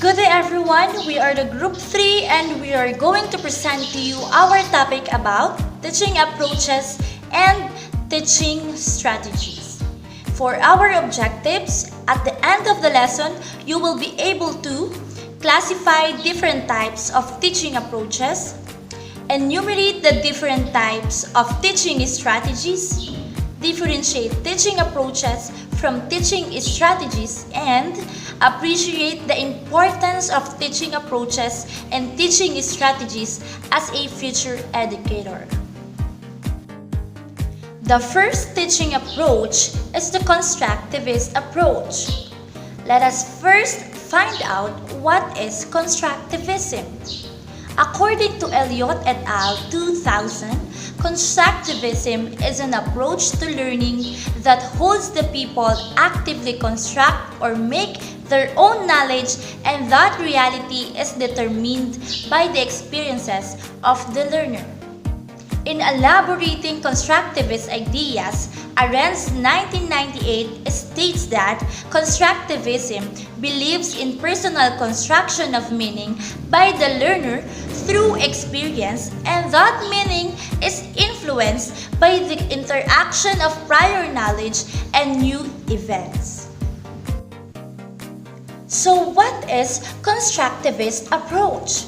Good day everyone, we are the group 3 and we are going to present to you our topic about teaching approaches and teaching strategies. For our objectives, at the end of the lesson, you will be able to classify different types of teaching approaches, enumerate the different types of teaching strategies, differentiate teaching approaches from teaching strategies, and appreciate the importance of teaching approaches and teaching strategies as a future educator. The first teaching approach is the constructivist approach. Let us first find out what is constructivism. According to Elliott et al. 2000, constructivism is an approach to learning that holds the people actively construct or make their own knowledge, and that reality is determined by the experiences of the learner. In elaborating constructivist ideas, Arendt's 1998 states that constructivism believes in personal construction of meaning by the learner through experience, and that meaning is influenced by the interaction of prior knowledge and new events. So what is constructivist approach?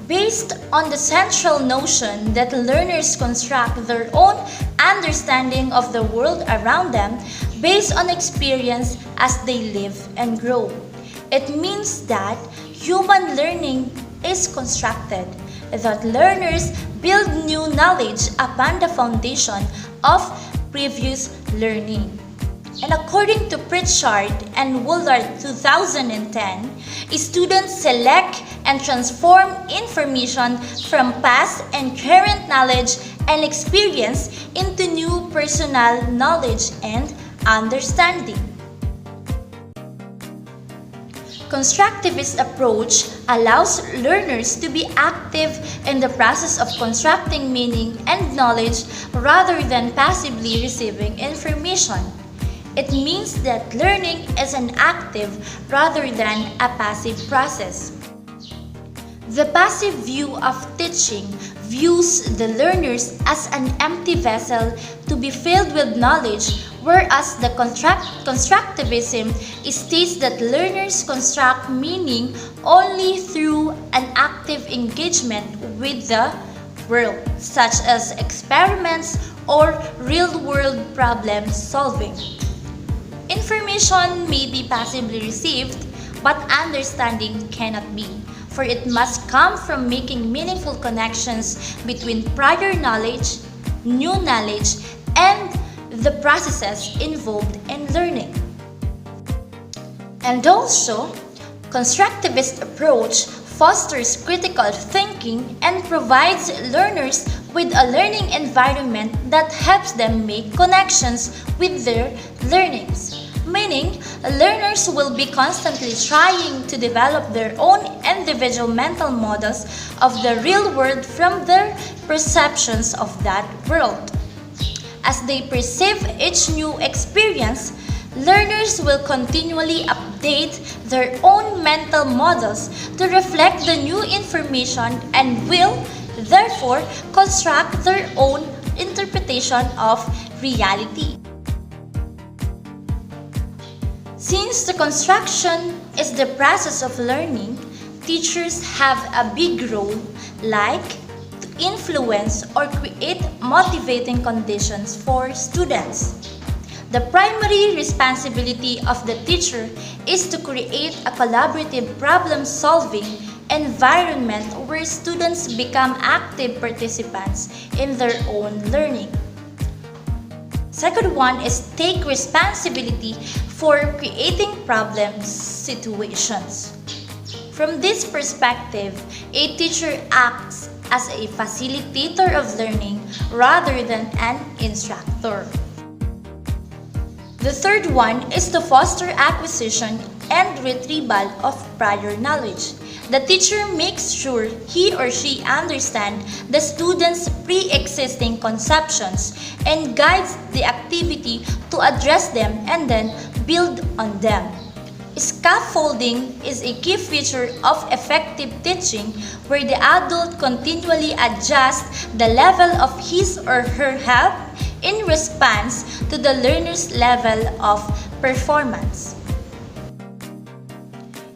Based on the central notion that learners construct their own understanding of the world around them based on experience as they live and grow. It means that human learning is constructed, that learners build new knowledge upon the foundation of previous learning. And according to Pritchard and Woolard 2010, students select and transform information from past and current knowledge and experience into new personal knowledge and understanding. Constructivist approach allows learners to be active in the process of constructing meaning and knowledge rather than passively receiving information. It means that learning is an active rather than a passive process. The passive view of teaching views the learners as an empty vessel to be filled with knowledge, whereas the constructivism states that learners construct meaning only through an active engagement with the world, such as experiments or real-world problem solving. Information may be passively received, but understanding cannot be, for it must come from making meaningful connections between prior knowledge, new knowledge, and the processes involved in learning. And also, constructivist approach fosters critical thinking and provides learners with a learning environment that helps them make connections with their learnings. Meaning, learners will be constantly trying to develop their own individual mental models of the real world from their perceptions of that world. As they perceive each new experience, learners will continually update their own mental models to reflect the new information and will, therefore, construct their own interpretation of reality. Since the construction is the process of learning, teachers have a big role, like to influence or create motivating conditions for students. The primary responsibility of the teacher is to create a collaborative problem-solving environment where students become active participants in their own learning. Second one is take responsibility for creating problem situations. From this perspective, a teacher acts as a facilitator of learning rather than an instructor. The third one is to foster acquisition and retrieval of prior knowledge. The teacher makes sure he or she understands the student's pre-existing conceptions and guides the activity to address them and then build on them. Scaffolding is a key feature of effective teaching where the adult continually adjusts the level of his or her help in response to the learner's level of performance.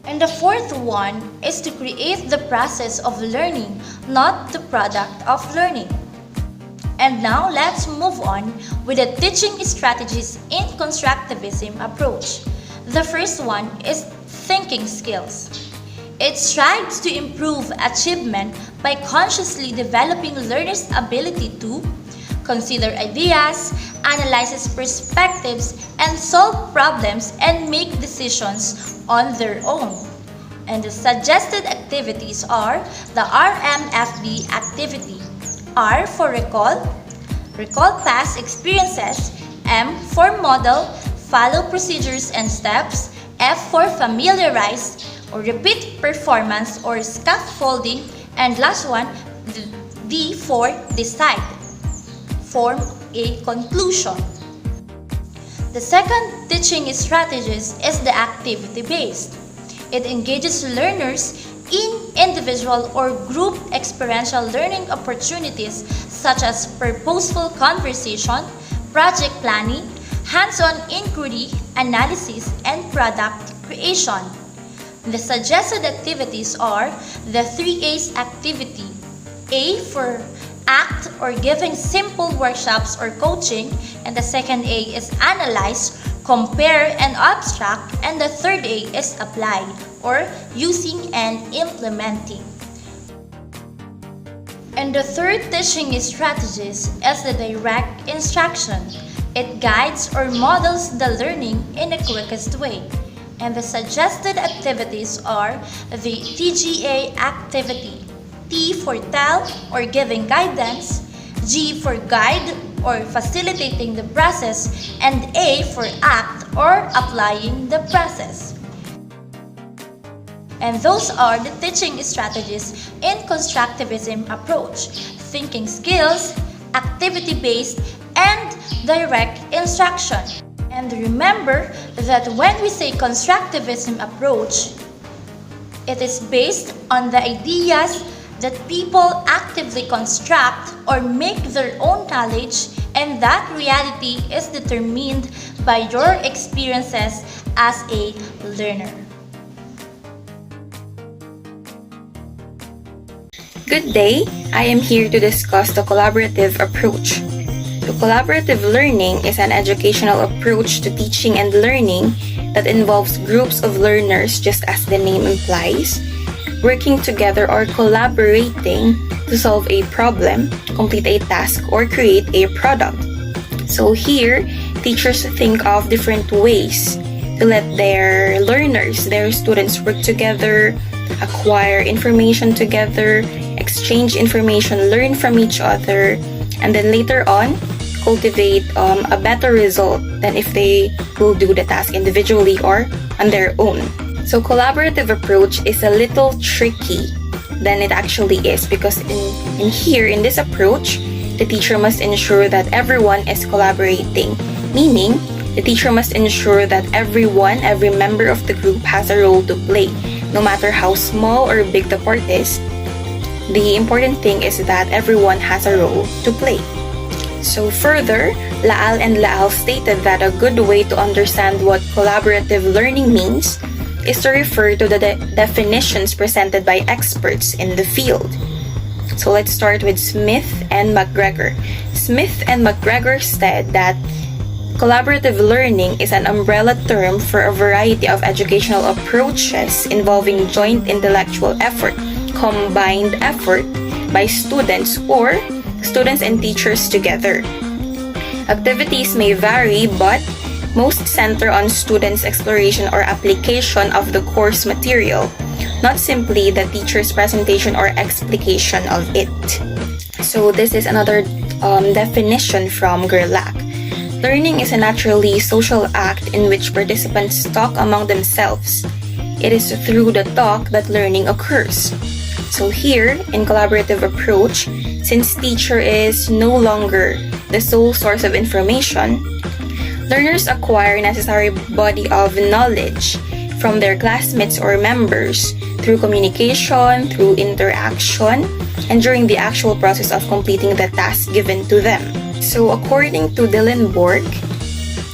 And the fourth one is to create the process of learning, not the product of learning. And now let's move on with the teaching strategies in constructivism approach. The first one is thinking skills. It strives to improve achievement by consciously developing learners' ability to consider ideas, analyze perspectives, and solve problems and make decisions on their own. And the suggested activities are the RMFD activity. R for recall past experiences, M for model, follow procedures and steps, F for familiarize or repeat performance or scaffolding, and last one, D for decide, form a conclusion. The second teaching strategies is the activity-based. It engages learners in individual or group experiential learning opportunities such as purposeful conversation, project planning, hands-on inquiry, analysis, and product creation. The suggested activities are the 3A's activity. A for act or giving simple workshops or coaching, and the second A is analyze, compare, and abstract, and the third A is apply or using and implementing. And the third teaching strategies is the direct instruction. It guides or models the learning in the quickest way. And the suggested activities are the TGA activity. T for tell or giving guidance, G for guide or facilitating the process, and A for act or applying the process. And those are the teaching strategies in constructivism approach: thinking skills, activity-based, and direct instruction. And remember that when we say constructivism approach, it is based on the ideas that people actively construct or make their own knowledge, and that reality is determined by your experiences as a learner. Good day, I am here to discuss the collaborative approach. The collaborative learning is an educational approach to teaching and learning that involves groups of learners, just as the name implies, working together or collaborating to solve a problem, complete a task, or create a product. So here, teachers think of different ways to let their learners, their students work together, acquire information together, exchange information, learn from each other, and then later on, cultivate a better result than if they will do the task individually or on their own. So collaborative approach is a little tricky than it actually is, because in this approach, the teacher must ensure that everyone is collaborating, meaning the teacher must ensure that every member of the group has a role to play, no matter how small or big the part is. The important thing is that everyone has a role to play. So further, Laal and Laal stated that a good way to understand what collaborative learning means is to refer to the definitions presented by experts in the field. So let's start with Smith and McGregor. Smith and McGregor said that collaborative learning is an umbrella term for a variety of educational approaches involving joint intellectual effort, combined effort by students or students and teachers together. Activities may vary, but most center on students' exploration or application of the course material, not simply the teacher's presentation or explication of it. So this is another definition from Gerlach. Learning is a naturally social act in which participants talk among themselves. It is through the talk that learning occurs. So here, in collaborative approach, since teacher is no longer the sole source of information, learners acquire necessary body of knowledge from their classmates or members through communication, through interaction, and during the actual process of completing the task given to them. So according to Dillenborg,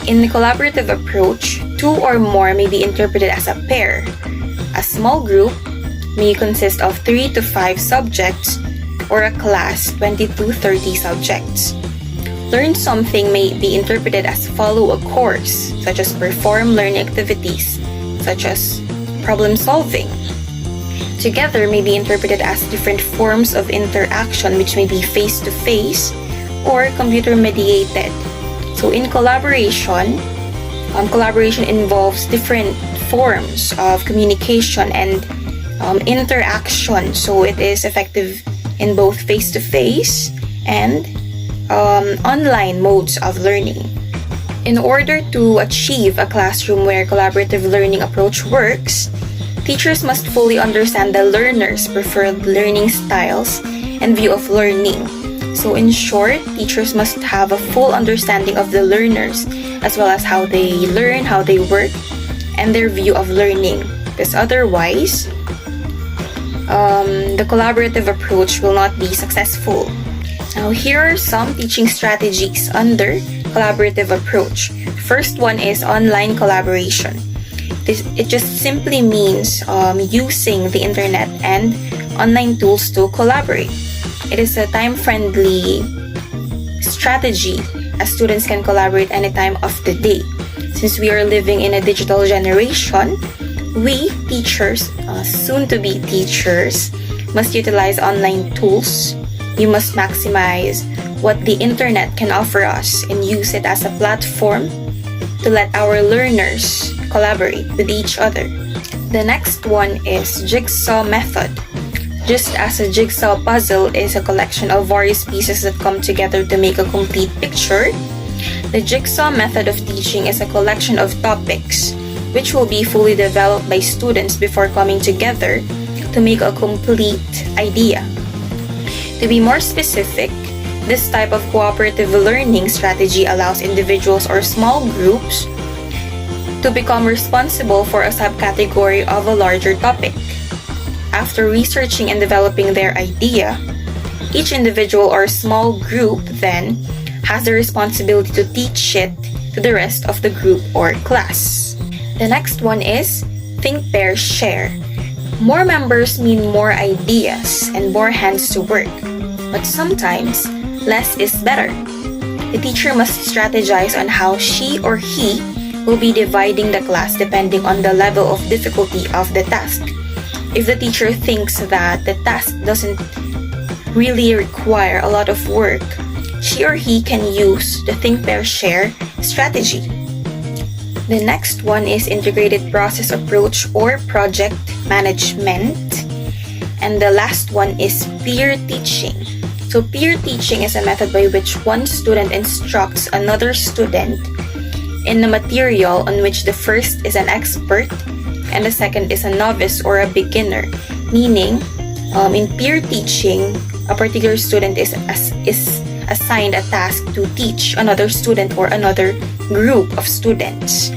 in the collaborative approach, two or more may be interpreted as a pair. A small group may consist of 3 to 5 subjects, or a class 20 to 30 subjects. Learn something may be interpreted as follow a course, such as perform learning activities, such as problem solving. Together may be interpreted as different forms of interaction, which may be face-to-face or computer-mediated. So in collaboration, collaboration involves different forms of communication and interaction. So it is effective in both face-to-face and online modes of learning. In order to achieve a classroom where collaborative learning approach works, teachers must fully understand the learner's preferred learning styles and view of learning. So in short, teachers must have a full understanding of the learners, as well as how they learn, how they work, and their view of learning. Because otherwise, the collaborative approach will not be successful. Now, here are some teaching strategies under collaborative approach. First one is online collaboration. It just simply means using the internet and online tools to collaborate. It is a time-friendly strategy as students can collaborate any time of the day. Since we are living in a digital generation, we teachers, soon-to-be teachers, must utilize online tools. We must maximize what the internet can offer us and use it as a platform to let our learners collaborate with each other. The next one is jigsaw method. Just as a jigsaw puzzle is a collection of various pieces that come together to make a complete picture, the jigsaw method of teaching is a collection of topics which will be fully developed by students before coming together to make a complete idea. To be more specific, this type of cooperative learning strategy allows individuals or small groups to become responsible for a subcategory of a larger topic. After researching and developing their idea, each individual or small group then has the responsibility to teach it to the rest of the group or class. The next one is think, pair, share. More members mean more ideas and more hands to work, but sometimes less is better. The teacher must strategize on how she or he will be dividing the class depending on the level of difficulty of the task. If the teacher thinks that the task doesn't really require a lot of work, she or he can use the think, pair, share strategy. The next one is integrated process approach or project management. And the last one is peer teaching. So peer teaching is a method by which one student instructs another student in a material on which the first is an expert and the second is a novice or a beginner. Meaning, in peer teaching, a particular student is assigned a task to teach another student or another group of students.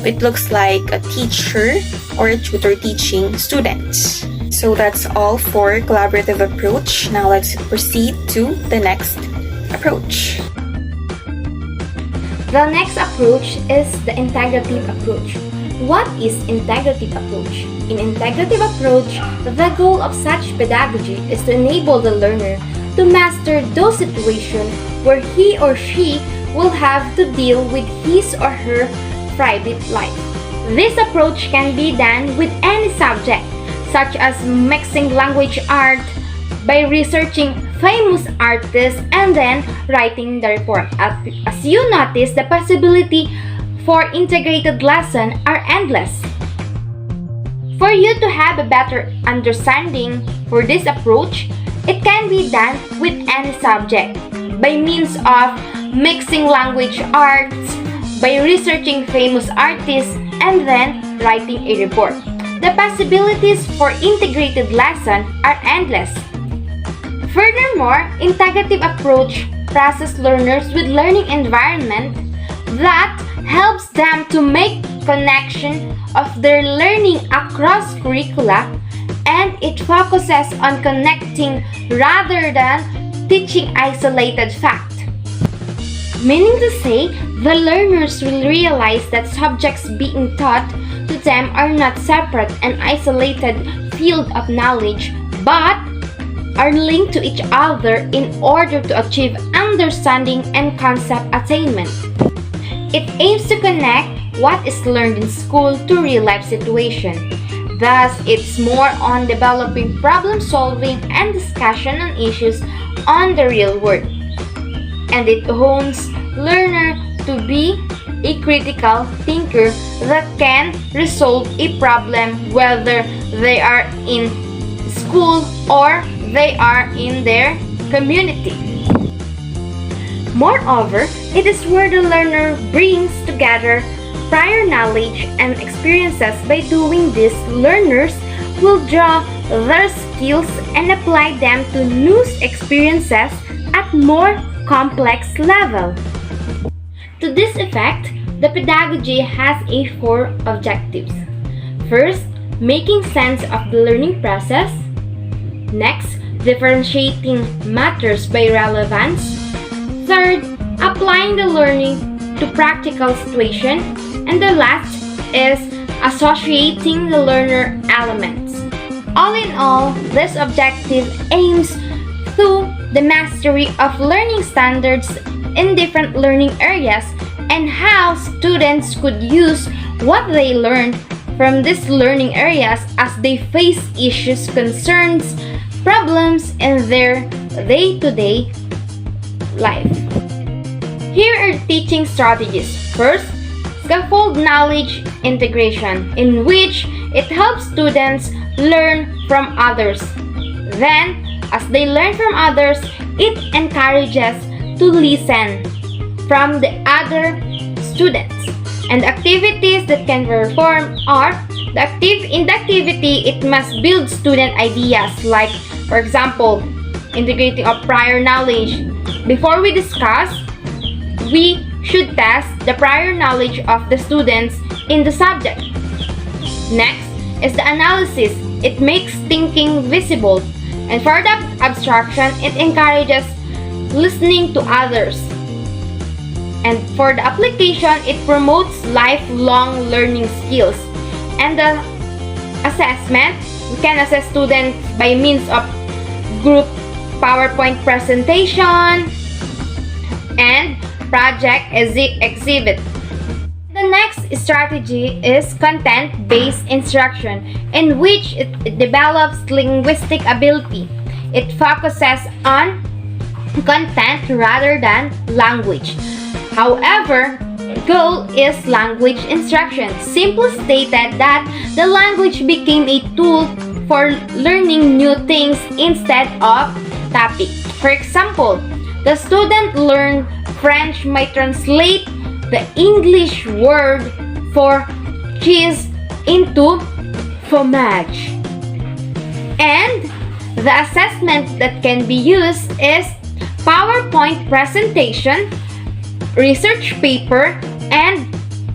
It looks like a teacher or a tutor teaching students. So that's all for collaborative approach. Now let's proceed to the next approach. The next approach is the integrative approach. What is integrative approach? In integrative approach, the goal of such pedagogy is to enable the learner to master those situations where he or she will have to deal with his or her private life. This approach can be done with any subject, such as mixing language art by researching famous artists and then writing the report. As you notice, the possibility for integrated lesson are endless. For you to have a better understanding for this approach, it can be done with any subject by means of mixing language arts, by researching famous artists, and then writing a report. The possibilities for integrated lesson are endless. Furthermore, integrative approach process learners with learning environment that helps them to make connection of their learning across curricula, and it focuses on connecting rather than teaching isolated fact. Meaning to say, the learners will realize that subjects being taught to them are not separate and isolated field of knowledge, but are linked to each other in order to achieve understanding and concept attainment. It aims to connect what is learned in school to real-life situation. Thus, it's more on developing problem solving and discussion on issues on the real world. And it hones learner to be a critical thinker that can resolve a problem whether they are in school or they are in their community. Moreover, it is where the learner brings together prior knowledge and experiences. By doing this, learners will draw their skills and apply them to new experiences at more complex level. To this effect, the pedagogy has four objectives. First, making sense of the learning process. Next, differentiating matters by relevance. Third, applying the learning to practical situation. And the last is associating the learner elements. All in all, this objective aims to the mastery of learning standards in different learning areas and how students could use what they learned from these learning areas as they face issues, concerns, problems in their day-to-day life. Here are teaching strategies. First, scaffold knowledge integration, in which it helps students learn from others. Then, as they learn from others, it encourages to listen from the other students. And activities that can be performed are in the activity, it must build student ideas, like, for example, integrating of prior knowledge. Before we discuss, we should test the prior knowledge of the students in the subject. Next is the analysis. It makes thinking visible. And for the abstraction, it encourages listening to others. And for the application, it promotes lifelong learning skills. And the assessment, we can assess students by means of group PowerPoint presentation and project exhibit. The next strategy is content-based instruction, in which it develops linguistic ability. It focuses on content rather than language. However, goal is language instruction. Simply stated that the language became a tool for learning new things instead of topic. For example, the student learned French might translate the English word for cheese into fromage. And the assessment that can be used is PowerPoint presentation, research paper, and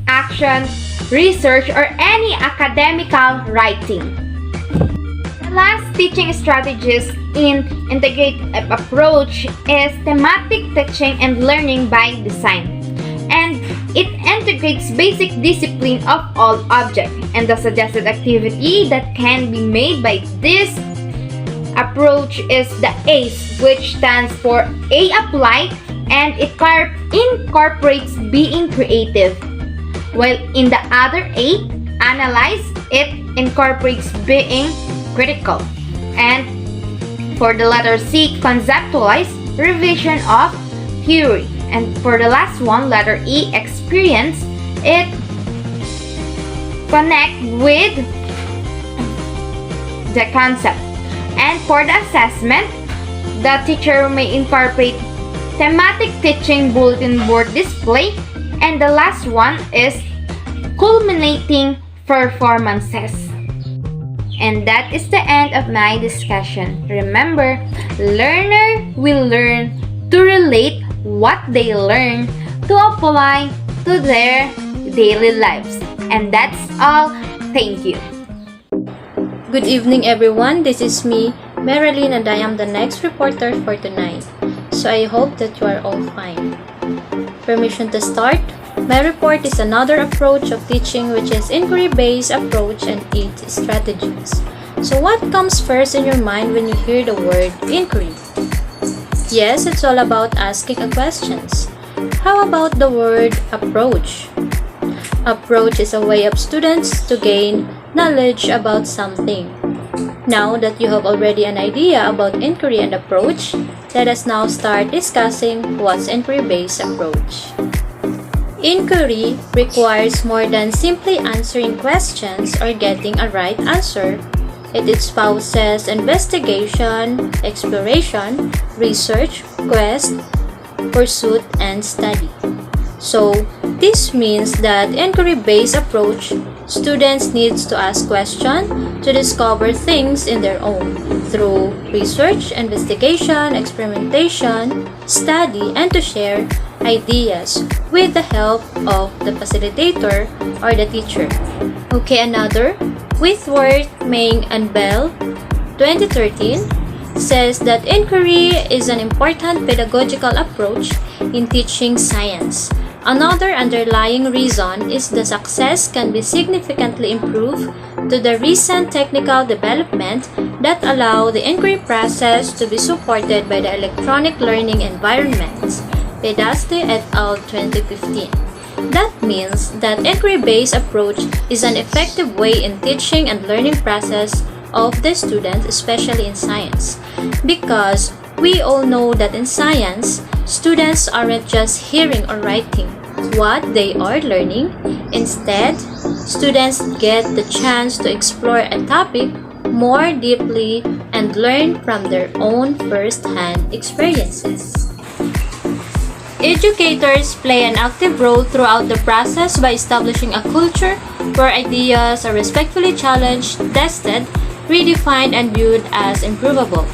action research or any academical writing. The last teaching strategies in integrative approach is thematic teaching and learning by design. And it integrates basic discipline of all objects. And the suggested activity that can be made by this approach is the ACE, which stands for A, apply, and it incorporates being creative. While in the other A, analyze, it incorporates being critical. And for the letter C, conceptualize, revision of theory. And for the last one, letter E, experience, it connect with the concept. And for the assessment, the teacher may incorporate thematic teaching bulletin board display. And the last one is culminating performances. And that is the end of my discussion. Remember, learner will learn to relate what they learn to apply to their daily lives. And that's all. Thank you. Good evening, everyone. This is me, Marilyn, and I am the next reporter for tonight. So I hope that you are all fine. Permission to start? My report is another approach of teaching, which is inquiry-based approach and its strategies. So what comes first in your mind when you hear the word inquiry? Yes, it's all about asking a questions. How about the word approach? Approach is a way of students to gain knowledge about something. Now that you have already an idea about inquiry and approach, let us now start discussing what's inquiry-based approach. Inquiry requires more than simply answering questions or getting a right answer. It espouses investigation, exploration, research, quest, pursuit, and study. So, this means that inquiry-based approach, students needs to ask questions to discover things in their own through research, investigation, experimentation, study, and to share ideas with the help of the facilitator or the teacher. Okay, another. Whitworth, Meng, and Bell, 2013, says that inquiry is an important pedagogical approach in teaching science. Another underlying reason is the success can be significantly improved to the recent technical development that allow the inquiry process to be supported by the electronic learning environments. Pedaste et al. 2015. That means that inquiry-based approach is an effective way in teaching and learning process of the students, especially in science. Because we all know that in science, students aren't just hearing or writing what they are learning. Instead, students get the chance to explore a topic more deeply and learn from their own first-hand experiences. Educators play an active role throughout the process by establishing a culture where ideas are respectfully challenged, tested, redefined, and viewed as improvable,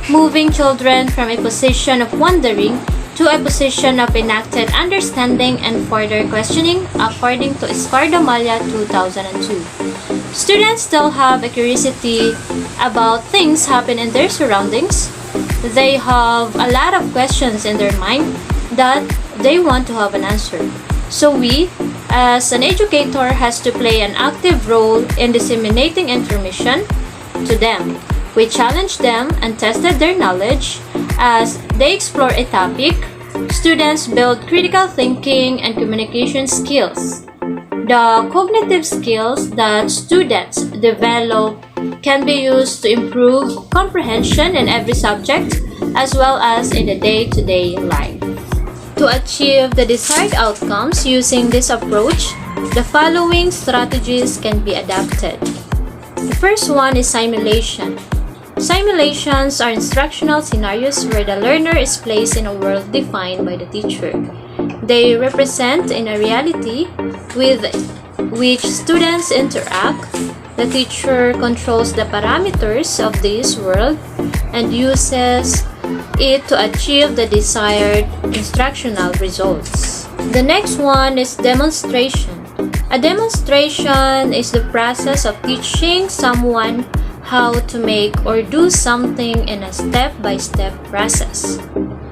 moving children from a position of wondering to a position of enacted understanding and further questioning, according to Escardamalla 2002. Students still have a curiosity about things happen in their surroundings. They have a lot of questions in their mind that they want to have an answer. So we, as an educator, has to play an active role in disseminating information to them. We challenge them and tested their knowledge as they explore a topic. Students build critical thinking and communication skills. The cognitive skills that students develop can be used to improve comprehension in every subject as well as in the day-to-day life. To achieve the desired outcomes using this approach, the following strategies can be adapted. The first one is simulation. Simulations are instructional scenarios where the learner is placed in a world defined by the teacher. They represent in a reality with which students interact. The teacher controls the parameters of this world and uses it to achieve the desired instructional results. The next one is demonstration. A demonstration is the process of teaching someone how to make or do something in a step-by-step process.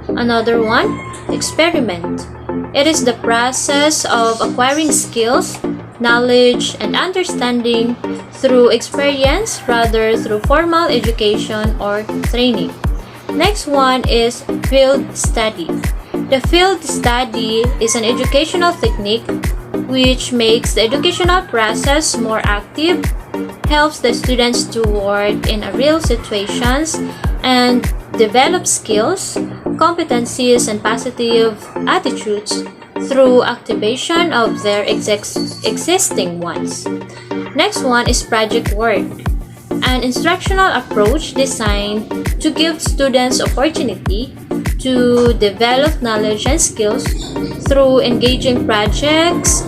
Another one, experiment. It is the process of acquiring skills, knowledge, and understanding through experience rather through formal education or training. Next one is field study. The field study is an educational technique which makes the educational process more active, helps the students to work in a real situations, and develop skills, competencies, and positive attitudes through activation of their existing ones. Next one is project work, an instructional approach designed to give students opportunity to develop knowledge and skills through engaging projects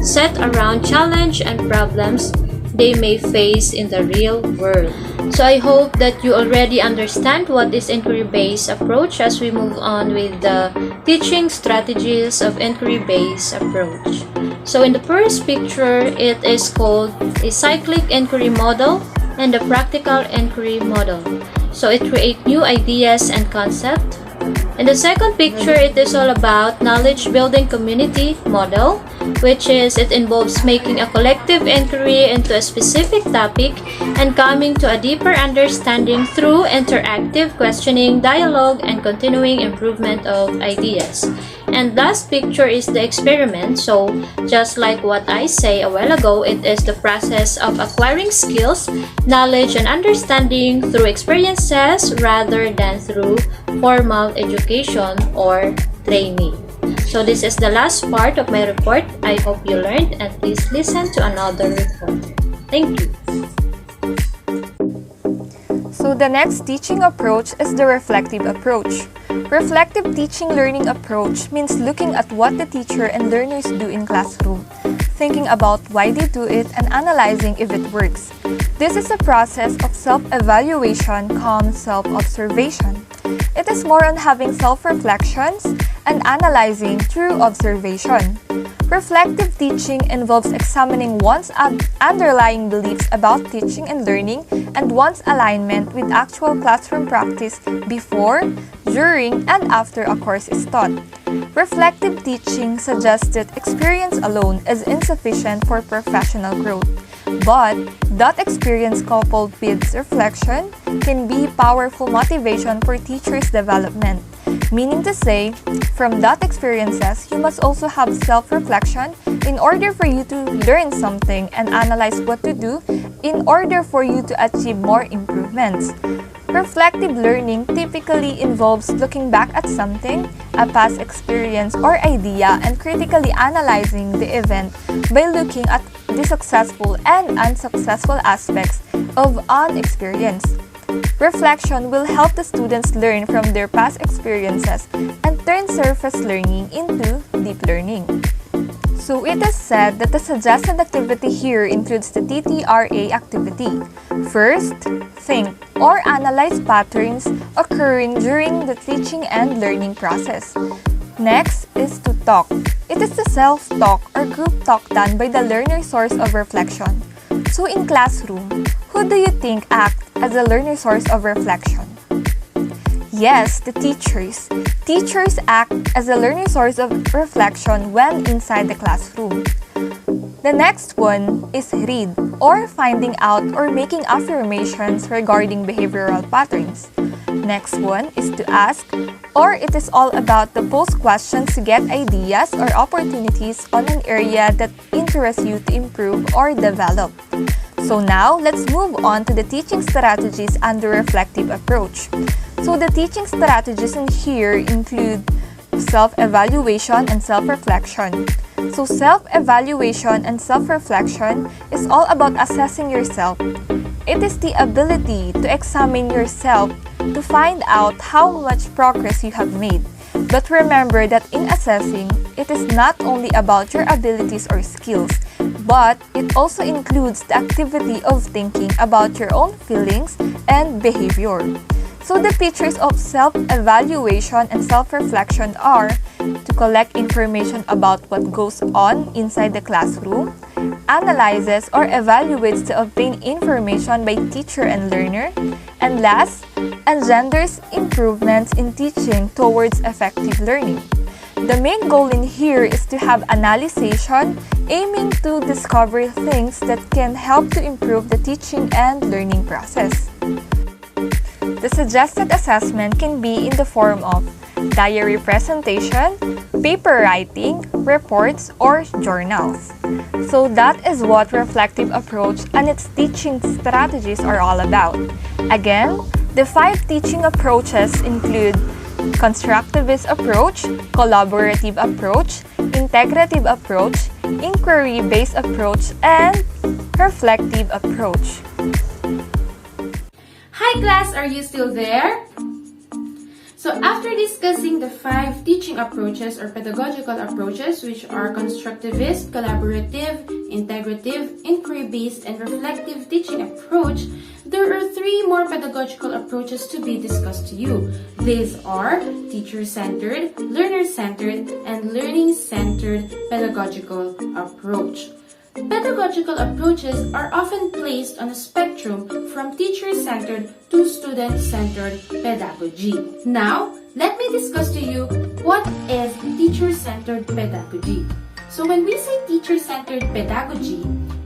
set around challenge and problems they may face in the real world. So I hope that you already understand what is inquiry-based approach as we move on with the teaching strategies of inquiry-based approach. So in the first picture, it is called a cyclic inquiry model and a practical inquiry model. So it creates new ideas and concepts. In the second picture, it is all about knowledge building community model, which is it involves making a collective inquiry into a specific topic and coming to a deeper understanding through interactive questioning, dialogue, and continuing improvement of ideas. And last picture is the experiment. So just like what I say a while ago, it is the process of acquiring skills, knowledge, and understanding through experiences rather than through formal education or training. So this is the last part of my report. I hope you learned, and please listen to another report. Thank you. So the next teaching approach is the reflective approach. Reflective teaching learning approach means looking at what the teacher and learners do in classroom, thinking about why they do it, and analyzing if it works. This is a process of self-evaluation cum self-observation. It is more on having self-reflections and analyzing through observation. Reflective teaching involves examining one's underlying beliefs about teaching and learning and one's alignment with actual classroom practice before, during, and after a course is taught. Reflective teaching suggests that experience alone is insufficient for professional growth, but that experience coupled with reflection can be powerful motivation for teachers' development. Meaning to say, from that experiences, you must also have self-reflection in order for you to learn something and analyze what to do in order for you to achieve more improvements. Reflective learning typically involves looking back at something, a past experience or idea, and critically analyzing the event by looking at the successful and unsuccessful aspects of an experience. Reflection will help the students learn from their past experiences and turn surface learning into deep learning. So it is said that the suggested activity here includes the TTRA activity. First, think or analyze patterns occurring during the teaching and learning process. Next is to talk. It is the self-talk or group talk done by the learner source of reflection. So in classroom, who do you think act as a learner source of reflection? Yes, the teachers. Teachers act as a learner source of reflection when inside the classroom. The next one is read or finding out or making affirmations regarding behavioral patterns. Next one is to ask, or it is all about the post questions to get ideas or opportunities on an area that interests you to improve or develop. So now, let's move on to the teaching strategies under reflective approach. So the teaching strategies in here include self-evaluation and self-reflection. So self-evaluation and self-reflection is all about assessing yourself. It is the ability to examine yourself to find out how much progress you have made. But remember that in assessing, it is not only about your abilities or skills, but it also includes the activity of thinking about your own feelings and behavior. So the features of self-evaluation and self-reflection are to collect information about what goes on inside the classroom, analyzes or evaluates to obtain information by teacher and learner, and last, engenders improvements in teaching towards effective learning. The main goal in here is to have analyzation, aiming to discover things that can help to improve the teaching and learning process. The suggested assessment can be in the form of diary presentation, paper writing, reports, or journals. So that is what reflective approach and its teaching strategies are all about. Again, the 5 teaching approaches include constructivist approach, collaborative approach, integrative approach, inquiry-based approach, and reflective approach. Hi class, are you still there? So after discussing the 5 teaching approaches or pedagogical approaches, which are constructivist, collaborative, integrative, inquiry-based, and reflective teaching approach, there are three more pedagogical approaches to be discussed to you. These are teacher-centered, learner-centered, and learning-centered pedagogical approach. Pedagogical approaches are often placed on a spectrum from teacher-centered to student-centered pedagogy. Now, let me discuss to you what is teacher-centered pedagogy. So when we say teacher-centered pedagogy,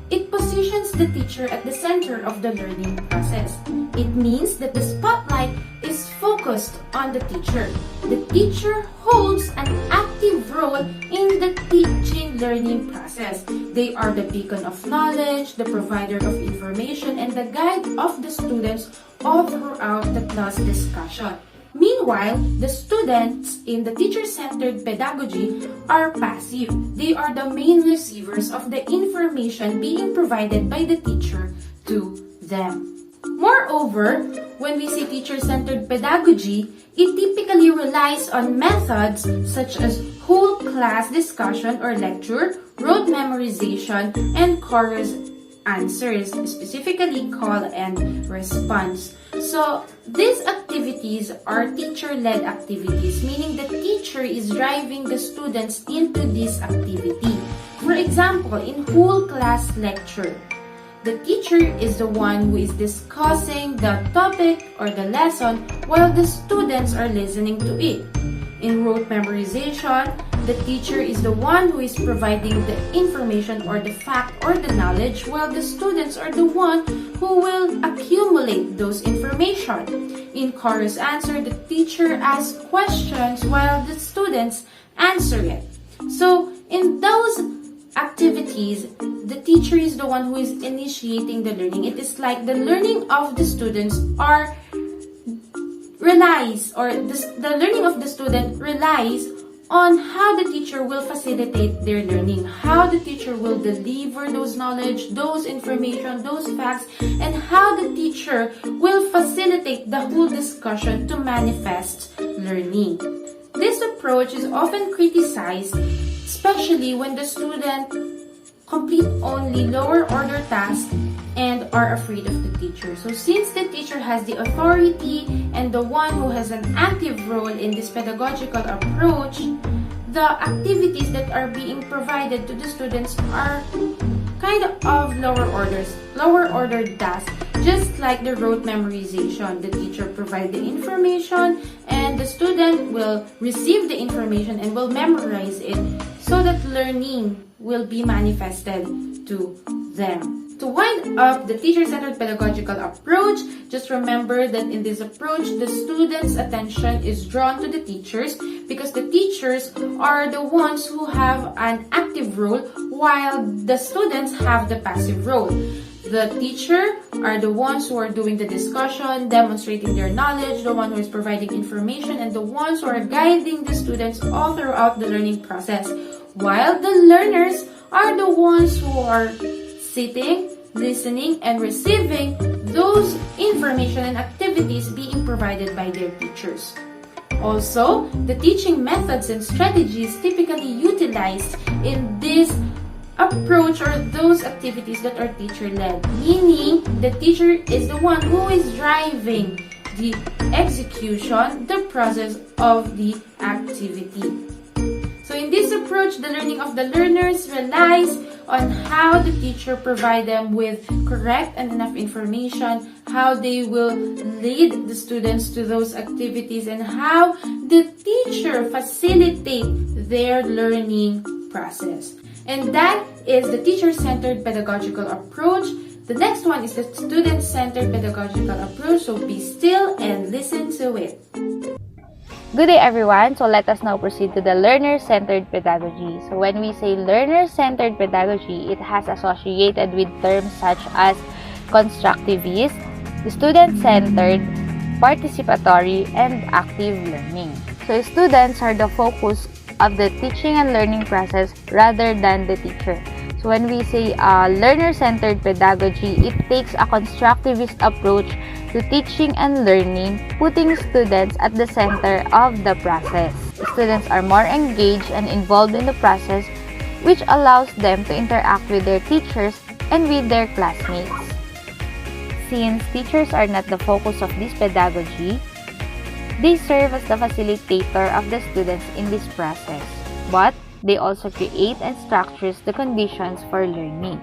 it positions the teacher at the center of the learning process. It means that the spotlight is focused on the teacher. The teacher holds an active role in the teaching learning process. They are the beacon of knowledge, the provider of information, and the guide of the students all throughout the class discussion. Meanwhile, the students in the teacher-centered pedagogy are passive. They are the main receivers of the information being provided by the teacher to them. Moreover, when we say teacher-centered pedagogy, it typically relies on methods such as whole class discussion or lecture, rote memorization, and chorus answers, specifically call and response. So, these activities are teacher-led activities, meaning the teacher is driving the students into this activity. For example, in whole class lecture, the teacher is the one who is discussing the topic or the lesson while the students are listening to it. In rote memorization, the teacher is the one who is providing the information or the fact or the knowledge while the students are the one who will accumulate those information. In chorus answer, the teacher asks questions while the students answer it. So, in those activities, the teacher is the one who is initiating the learning. It is like the learning of the students the learning of the student relies on how the teacher will facilitate their learning, how the teacher will deliver those knowledge, those information, those facts, and how the teacher will facilitate the whole discussion to manifest learning. This approach is often criticized, especially when the student complete only lower order tasks and are afraid of the teacher. So since the teacher has the authority and the one who has an active role in this pedagogical approach, the activities that are being provided to the students are kind of lower order tasks, just like the rote memorization. The teacher provides the information and the student will receive the information and will memorize it so that learning will be manifested to them. To wind up the teacher-centered pedagogical approach, just remember that in this approach, the students' attention is drawn to the teachers because the teachers are the ones who have an active role while the students have the passive role. The teacher are the ones who are doing the discussion, demonstrating their knowledge, the one who is providing information, and the ones who are guiding the students all throughout the learning process. While the learners are the ones who are sitting, listening, and receiving those information and activities being provided by their teachers. Also, the teaching methods and strategies typically utilized in this approach are those activities that are teacher-led, meaning the teacher is the one who is driving the execution, the process of the activity. So in this approach, the learning of the learners relies on how the teacher provide them with correct and enough information, how they will lead the students to those activities, and how the teacher facilitate their learning process. And that is the teacher-centered pedagogical approach. The next one is the student-centered pedagogical approach, so be still and listen to it. Good day everyone, so let us now proceed to the learner-centered pedagogy. So when we say learner-centered pedagogy, it has associated with terms such as constructivist, student-centered, participatory, and active learning. So students are the focus of the teaching and learning process rather than the teacher. So when we say learner-centered pedagogy, it takes a constructivist approach to teaching and learning, putting students at the center of the process. Students are more engaged and involved in the process which allows them to interact with their teachers and with their classmates. Since teachers are not the focus of this pedagogy, they serve as the facilitator of the students in this process, but they also create and structures the conditions for learning.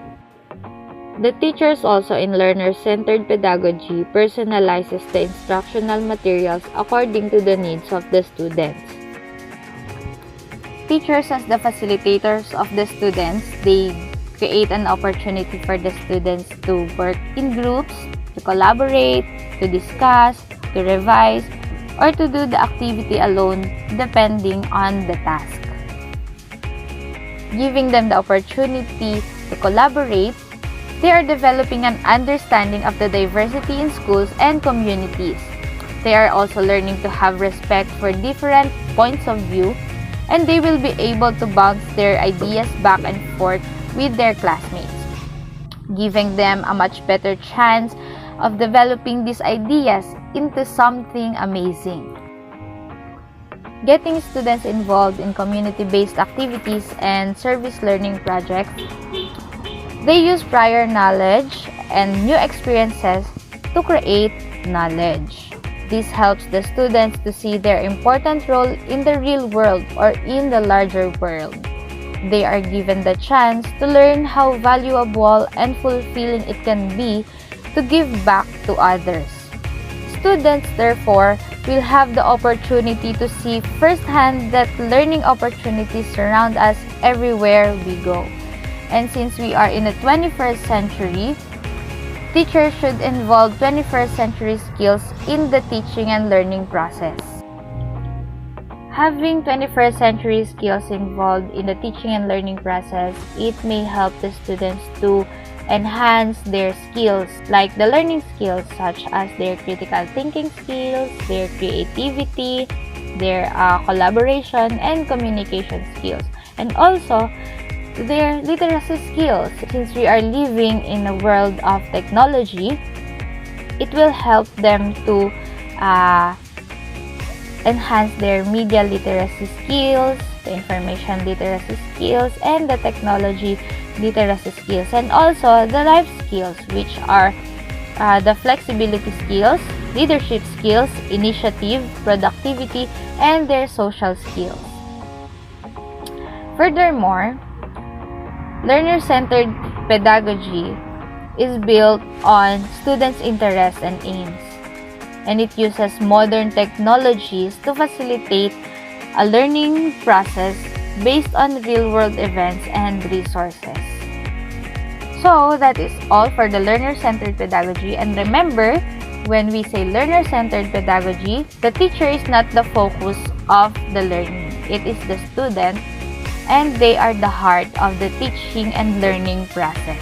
The teachers also in learner-centered pedagogy personalizes the instructional materials according to the needs of the students. Teachers as the facilitators of the students, they create an opportunity for the students to work in groups, to collaborate, to discuss, to revise, or to do the activity alone depending on the task. Giving them the opportunity to collaborate, they are developing an understanding of the diversity in schools and communities. They are also learning to have respect for different points of view, and they will be able to bounce their ideas back and forth with their classmates, giving them a much better chance of developing these ideas into something amazing. Getting students involved in community-based activities and service learning projects, they use prior knowledge and new experiences to create knowledge. This helps the students to see their important role in the real world or in the larger world. They are given the chance to learn how valuable and fulfilling it can be to give back to others. Students, therefore, will have the opportunity to see firsthand that learning opportunities surround us everywhere we go. And since we are in the 21st century, teachers should involve 21st century skills in the teaching and learning process. Having 21st century skills involved in the teaching and learning process, it may help the students to enhance their skills, like the learning skills such as their critical thinking skills, their creativity, their collaboration and communication skills, and also their literacy skills. Since we are living in a world of technology, it will help them to enhance their media literacy skills, the information literacy skills, and the technology literacy skills, and also the life skills, which are the flexibility skills, leadership skills, initiative, productivity, and their social skills. Furthermore, learner-centered pedagogy is built on students' interests and aims, and it uses modern technologies to facilitate a learning process based on real-world events and resources. So, that is all for the learner-centered pedagogy. And remember, when we say learner-centered pedagogy, the teacher is not the focus of the learning. It is the student, and they are the heart of the teaching and learning process.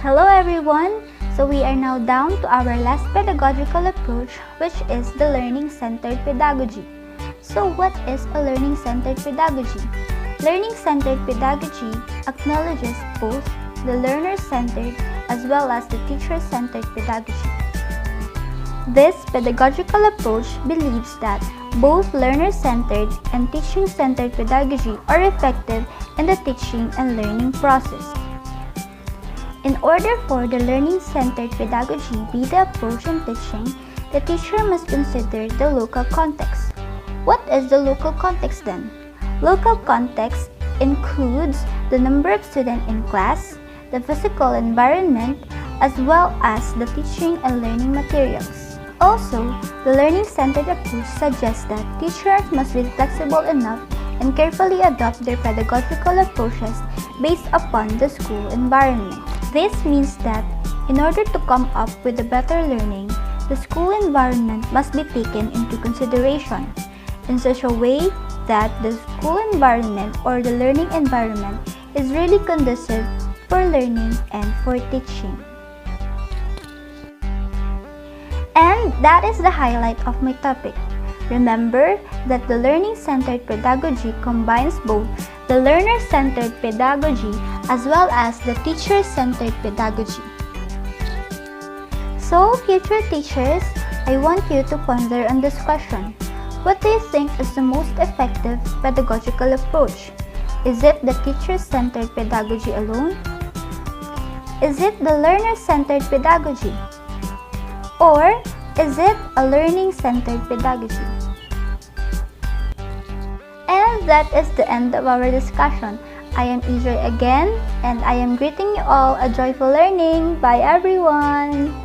Hello everyone! So we are now down to our last pedagogical approach, which is the learning-centered pedagogy. So what is a learning-centered pedagogy? Learning-centered pedagogy acknowledges both the learner-centered as well as the teacher-centered pedagogy. This pedagogical approach believes that both learner-centered and teaching-centered pedagogy are effective in the teaching and learning process. In order for the learning-centered pedagogy be the approach in teaching, the teacher must consider the local context. What is the local context then? Local context includes the number of students in class, the physical environment, as well as the teaching and learning materials. Also, the learning-centered approach suggests that teachers must be flexible enough and carefully adopt their pedagogical approaches based upon the school environment. This means that in order to come up with a better learning, the school environment must be taken into consideration in such a way that the school environment or the learning environment is really conducive for learning and for teaching. And that is the highlight of my topic. Remember that the learning-centered pedagogy combines both the learner-centered pedagogy as well as the teacher-centered pedagogy. So, future teachers, I want you to ponder on this question. What do you think is the most effective pedagogical approach? Is it the teacher-centered pedagogy alone? Is it the learner-centered pedagogy? Or is it a learning-centered pedagogy? And that is the end of our discussion. I am Ejoy again, and I am greeting you all a joyful learning. Bye everyone!